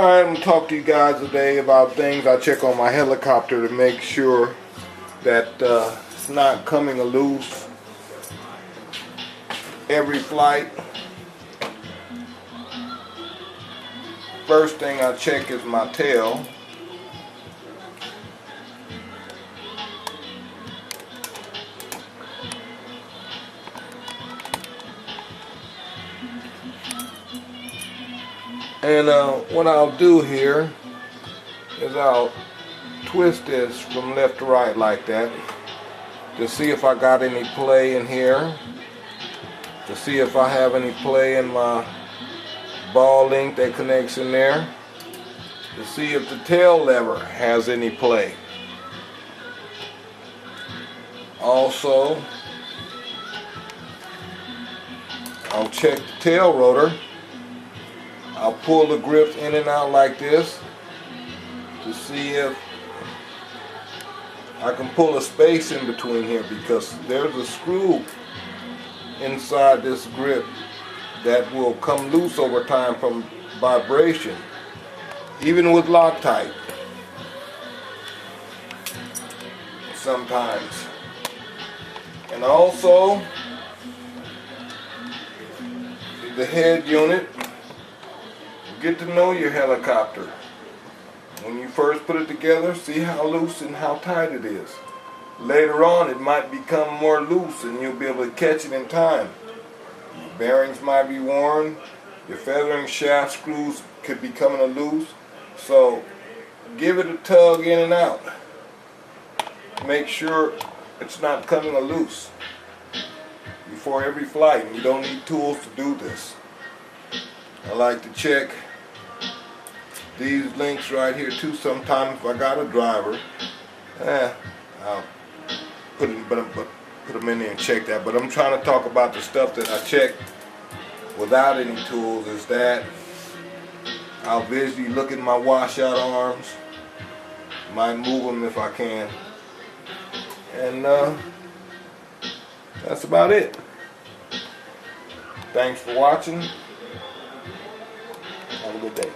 Alright, I'm going to talk to you guys today about things I check on my helicopter to make sure that it's not coming loose every flight. First thing I check is my tail. And what I'll do here is I'll twist this from left to right like that to see if I got any play in here, to see if I have any play in my ball link that connects in there, to see if the tail lever has any play. Also, I'll check the tail rotor. I'll pull the grips in and out like this to see if I can pull a space in between here, because there's a screw inside this grip that will come loose over time from vibration, even with Loctite sometimes. And also the head unit. Get to know your helicopter. When you first put it together, see how loose and how tight it is. Later on, it might become more loose and you'll be able to catch it in time. Your bearings might be worn. Your feathering shaft screws could be coming loose. So give it a tug in and out. Make sure it's not coming loose before every flight. And you don't need tools to do this. I like to check these links right here too. Sometimes if I got a driver, I'll put them in there and check that. But I'm trying to talk about the stuff that I check without any tools. Is that I'll visually look at my washout arms, might move them if I can, and that's about it. Thanks for watching. Have a good day.